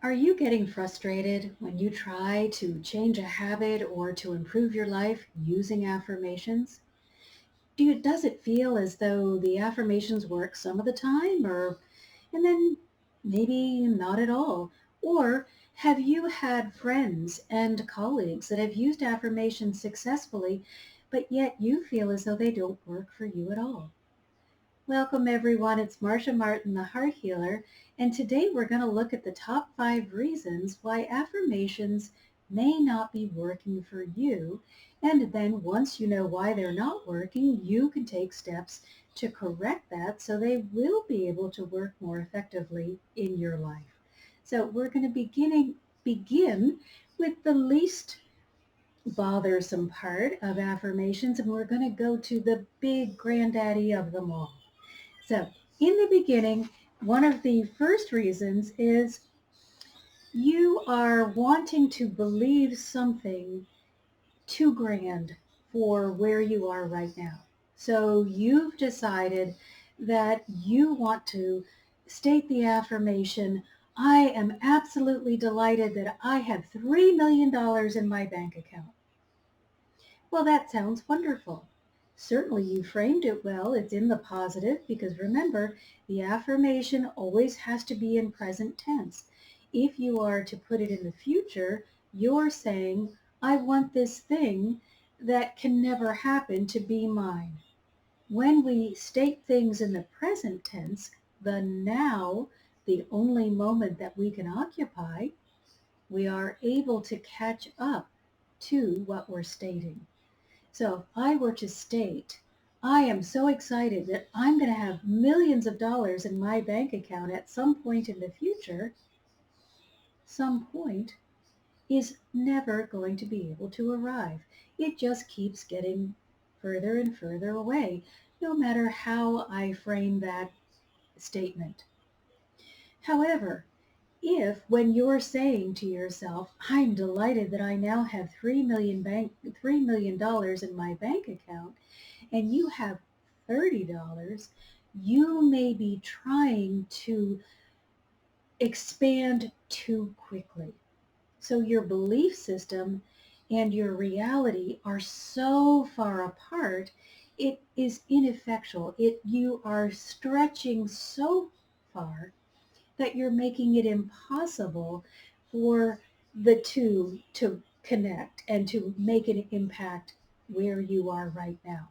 Are you getting frustrated when you try to change a habit or to improve your life using affirmations? Does it feel as though the affirmations work some of the time and then maybe not at all? Or have you had friends and colleagues that have used affirmations successfully, but yet you feel as though they don't work for you at all? Welcome everyone, it's Marcia Martin, the Heart Healer, and today we're going to look at the top 5 reasons why affirmations may not be working for you. And then once you know why they're not working, you can take steps to correct that so they will be able to work more effectively in your life. So we're going to begin with the least bothersome part of affirmations, and we're going to go to the big granddaddy of them all. So in the beginning, one of the first reasons is you are wanting to believe something too grand for where you are right now. So you've decided that you want to state the affirmation, I am absolutely delighted that I have $3 million in my bank account. Well, that sounds wonderful. Certainly you framed it well. It's in the positive because remember, the affirmation always has to be in present tense. If you are to put it in the future, you're saying, I want this thing that can never happen to be mine. When we state things in the present tense, the now, the only moment that we can occupy, we are able to catch up to what we're stating. So if I were to state, I am so excited that I'm going to have millions of dollars in my bank account at some point in the future, some point is never going to be able to arrive. It just keeps getting further and further away, no matter how I frame that statement. However, if when you're saying to yourself, I'm delighted that I now have $3 million in my bank account, and you have $30, you may be trying to expand too quickly. So your belief system and your reality are so far apart, it is ineffectual. You are stretching so far that you're making it impossible for the two to connect and to make an impact where you are right now.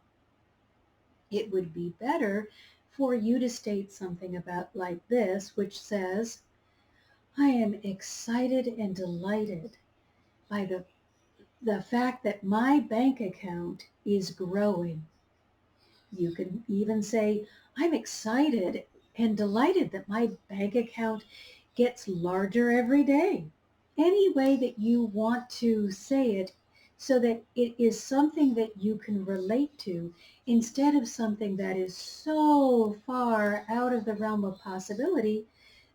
It would be better for you to state something about like this, which says, I am excited and delighted by the fact that my bank account is growing. You can even say, I'm excited and delighted that my bank account gets larger every day. Any way that you want to say it so that it is something that you can relate to instead of something that is so far out of the realm of possibility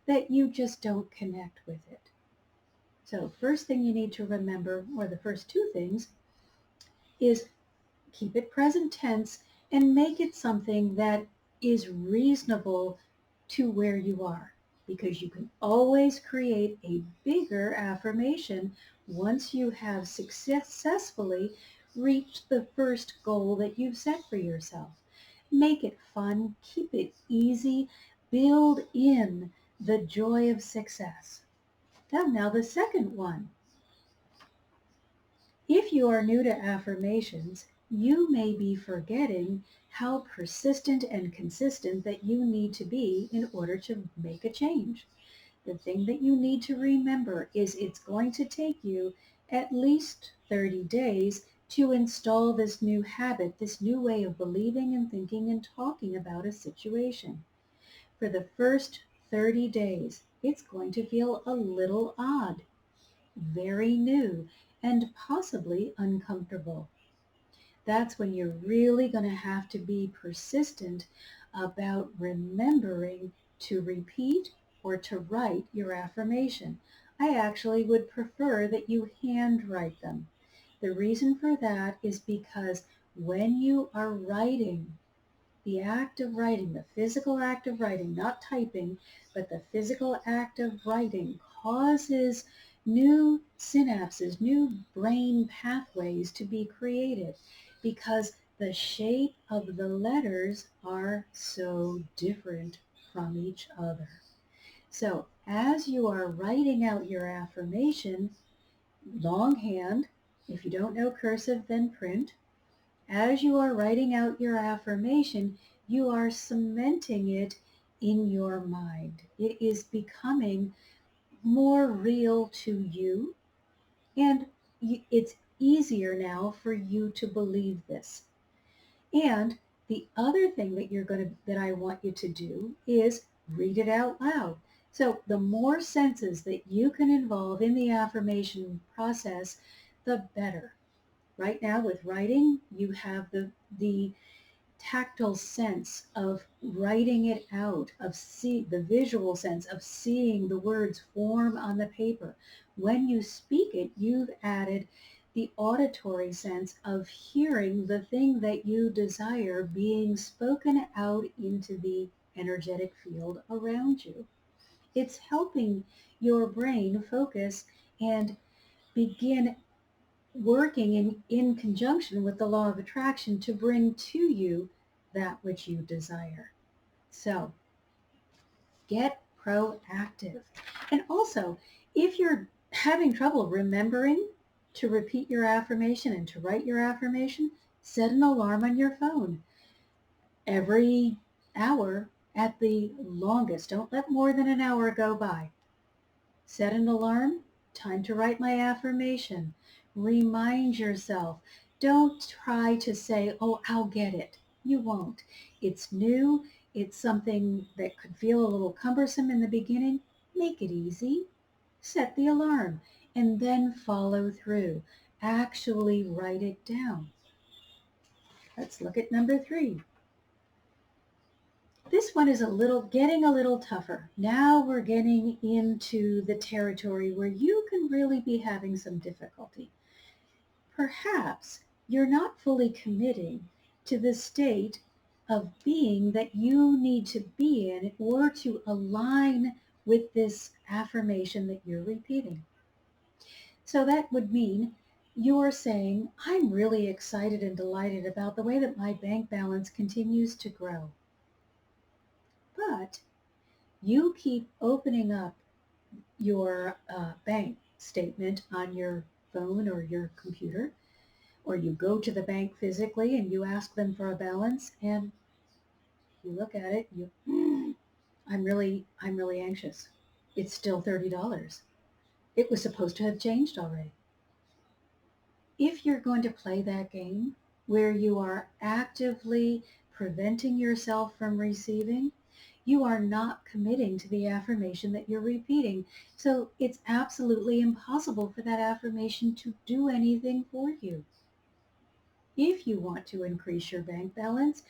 that you just don't connect with it. So first thing you need to remember, or the first two things, is keep it present tense and make it something that is reasonable to where you are, because you can always create a bigger affirmation once you have successfully reached the first goal that you've set for yourself. Make it fun, keep it easy, build in the joy of success. Now the second one. If you are new to affirmations, you may be forgetting how persistent and consistent that you need to be in order to make a change. The thing that you need to remember is it's going to take you at least 30 days to install this new habit, this new way of believing and thinking and talking about a situation. For the first 30 days, it's going to feel a little odd, very new, and possibly uncomfortable. That's when you're really going to have to be persistent about remembering to repeat or to write your affirmation. I actually would prefer that you handwrite them. The reason for that is because when you are writing, the act of writing, the physical act of writing, not typing, but the physical act of writing causes new synapses, new brain pathways to be created because the shape of the letters are so different from each other. So as you are writing out your affirmation, longhand, if you don't know cursive, then print. As you are writing out your affirmation, you are cementing it in your mind. It is becoming more real to you, and it's easier now for you to believe this. And the other thing that I want you to do is read it out loud. So the more senses that you can involve in the affirmation process, the better. Right now with writing, you have the tactile sense of writing it out, of the visual sense of seeing the words form on the paper. When you speak it, you've added the auditory sense of hearing the thing that you desire being spoken out into the energetic field around you. It's helping your brain focus and begin working in conjunction with the law of attraction to bring to you that which you desire. So get proactive. And also, if you're having trouble remembering to repeat your affirmation and to write your affirmation, set an alarm on your phone every hour at the longest. Don't let more than an hour go by. Set an alarm. Time to write my affirmation. Remind yourself. Don't try to say, oh, I'll get it. You won't. It's new. It's something that could feel a little cumbersome in the beginning. Make it easy. Set the alarm and then follow through. Actually write it down. Let's look at number 3. This one is getting a little tougher. Now we're getting into the territory where you can really be having some difficulty. Perhaps you're not fully committing to the state of being that you need to be in or to align with this affirmation that you're repeating. So that would mean you're saying, I'm really excited and delighted about the way that my bank balance continues to grow. But you keep opening up your bank statement on your phone or your computer, or you go to the bank physically and you ask them for a balance, and you look at it, I'm really anxious. It's still $30. It was supposed to have changed already. If you're going to play that game where you are actively preventing yourself from receiving, you are not committing to the affirmation that you're repeating. So it's absolutely impossible for that affirmation to do anything for you. If you want to increase your bank balance,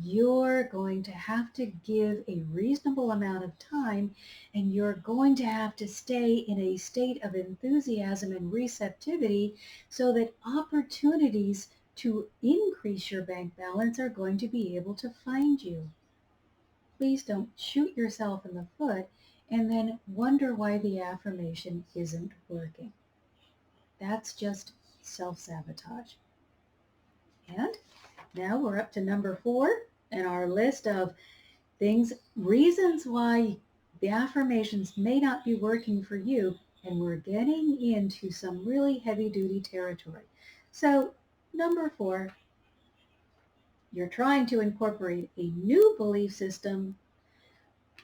you're going to have to give a reasonable amount of time, and you're going to have to stay in a state of enthusiasm and receptivity so that opportunities to increase your bank balance are going to be able to find you. Please don't shoot yourself in the foot and then wonder why the affirmation isn't working. That's just self-sabotage. And now we're up to number 4 in our list of reasons why the affirmations may not be working for you, and we're getting into some really heavy-duty territory. So number 4, you're trying to incorporate a new belief system,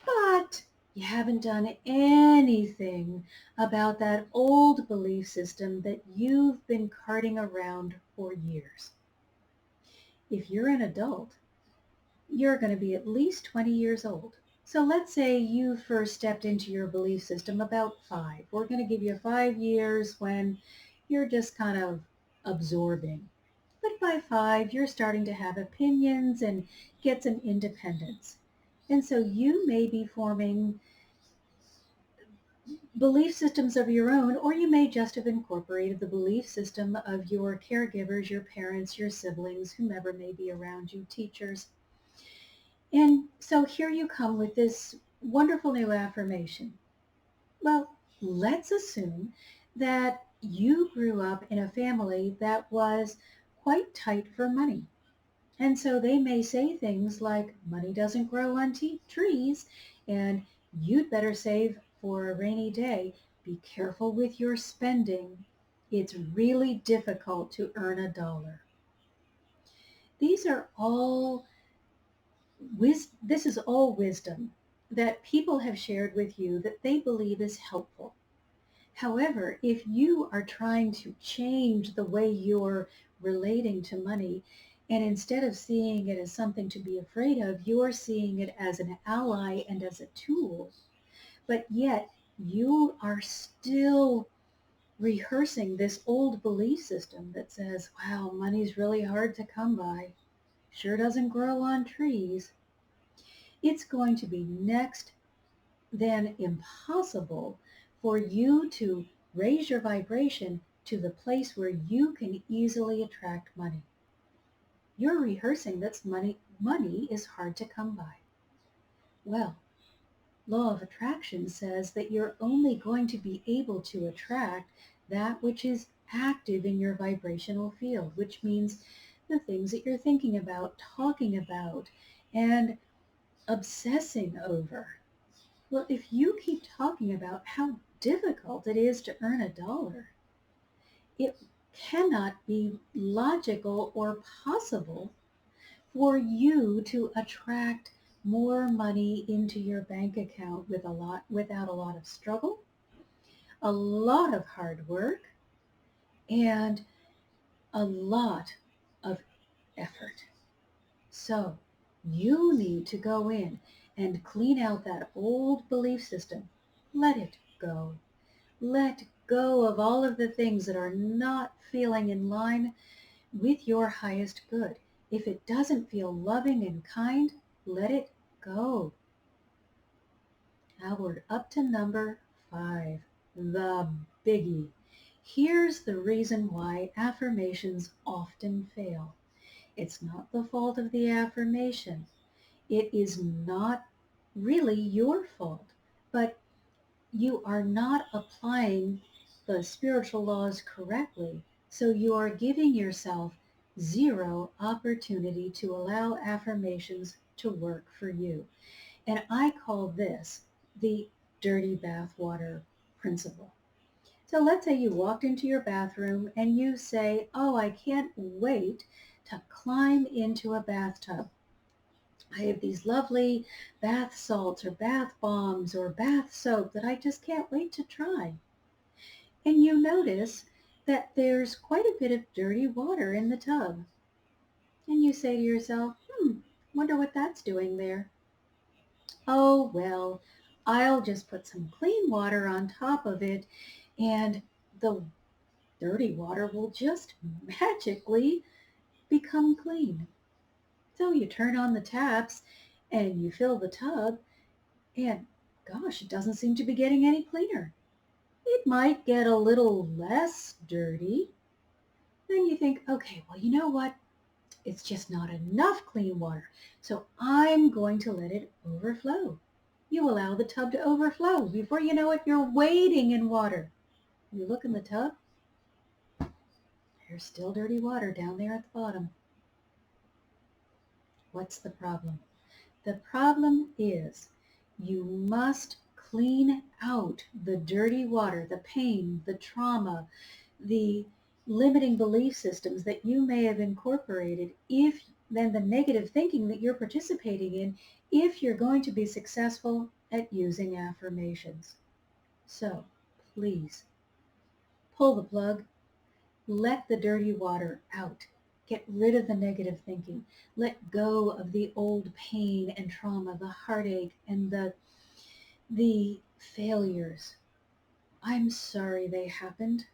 but you haven't done anything about that old belief system that you've been carting around for years. If you're an adult, you're going to be at least 20 years old. So let's say you first stepped into your belief system about 5. We're going to give you 5 years when you're just kind of absorbing. But by 5, you're starting to have opinions and get some independence. And so you may be forming belief systems of your own, or you may just have incorporated the belief system of your caregivers, your parents, your siblings, whomever may be around you, teachers. And so here you come with this wonderful new affirmation. Well, Let's assume that you grew up in a family that was quite tight for money. And so they may say things like, money doesn't grow on trees, and you'd better save for a rainy day. Be careful with your spending. It's really difficult to earn a dollar. These are all this is all wisdom that people have shared with you that they believe is helpful. However, if you are trying to change the way you're relating to money, and instead of seeing it as something to be afraid of, you're seeing it as an ally and as a tool, but yet you are still rehearsing this old belief system that says, wow, money's really hard to come by. Sure doesn't grow on trees. It's going to be next then impossible for you to raise your vibration to the place where you can easily attract money. You're rehearsing that money is hard to come by. Well, law of attraction says that you're only going to be able to attract that which is active in your vibrational field, which means the things that you're thinking about, talking about, and obsessing over. Well, if you keep talking about how difficult it is to earn a dollar, it cannot be logical or possible for you to attract more money into your bank account without a lot of struggle, a lot of hard work, and a lot of effort. So you need to go in and clean out that old belief system. Let it go. Let go of all of the things that are not feeling in line with your highest good. If it doesn't feel loving and kind, let it go. Now we're up to number 5, the biggie. Here's the reason why affirmations often fail. It's not the fault of the affirmation. It is not really your fault, but you are not applying the spiritual laws correctly. So you are giving yourself zero opportunity to allow affirmations to work for you. And I call this the dirty bathwater principle. So let's say you walked into your bathroom and you say, oh, I can't wait to climb into a bathtub. I have these lovely bath salts or bath bombs or bath soap that I just can't wait to try. And you notice that there's quite a bit of dirty water in the tub. And you say to yourself, wonder what that's doing there. Oh, well, I'll just put some clean water on top of it and the dirty water will just magically become clean. So you turn on the taps and you fill the tub and gosh, it doesn't seem to be getting any cleaner. It might get a little less dirty. Then you think, okay, well, you know what? It's just not enough clean water. So I'm going to let it overflow. You allow the tub to overflow. Before you know it, you're wading in water. You look in the tub, there's still dirty water down there at the bottom. What's the problem? The problem is you must clean out the dirty water, the pain, the trauma, the limiting belief systems that you may have incorporated, if then the negative thinking that you're participating in, if you're going to be successful at using affirmations. So please pull the plug, let the dirty water out. Get rid of the negative thinking. Let go of the old pain and trauma, the heartache and the failures. I'm sorry they happened,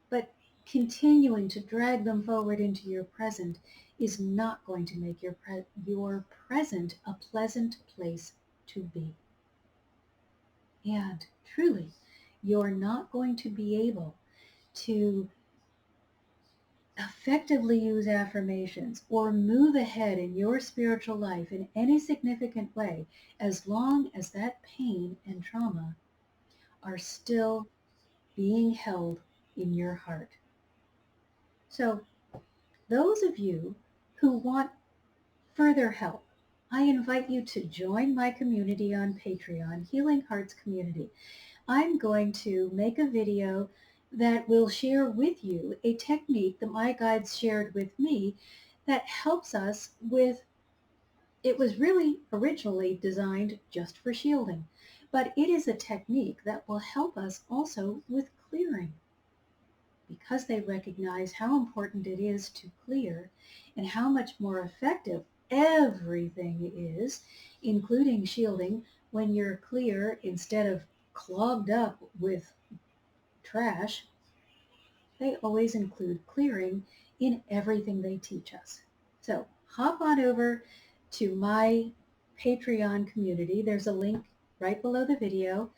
but continuing to drag them forward into your present is not going to make your present a pleasant place to be. And truly, you're not going to be able to effectively use affirmations or move ahead in your spiritual life in any significant way as long as that pain and trauma are still being held in your heart. So those of you who want further help, I invite you to join my community on Patreon, Healing Hearts Community. I'm going to make a video that will share with you a technique that my guides shared with me that helps us with, it was really originally designed just for shielding, but it is a technique that will help us also with clearing, because they recognize how important it is to clear and how much more effective everything is, including shielding, when you're clear instead of clogged up with trash. They always include clearing in everything they teach us. So hop on over to my Patreon community. There's a link right below the video,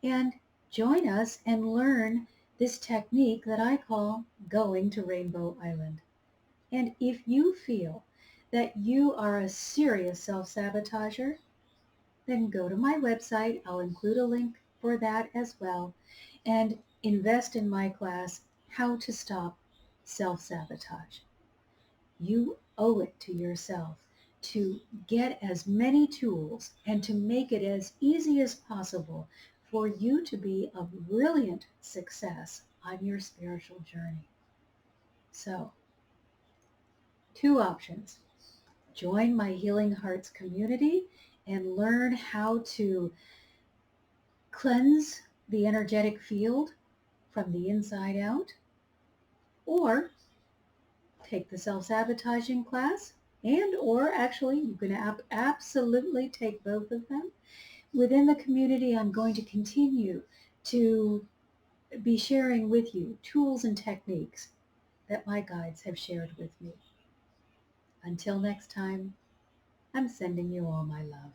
and join us and learn this technique that I call going to Rainbow Island. And if you feel that you are a serious self-sabotager, then go to my website. I'll include a link for that as well, and invest in my class, How to Stop Self-Sabotage. You owe it to yourself to get as many tools and to make it as easy as possible for you to be a brilliant success on your spiritual journey. So, two options. Join my Healing Hearts community and learn how to cleanse the energetic field from the inside out, or take the self-sabotaging class, and or actually you can absolutely take both of them. Within the community, I'm going to continue to be sharing with you tools and techniques that my guides have shared with me. Until next time, I'm sending you all my love.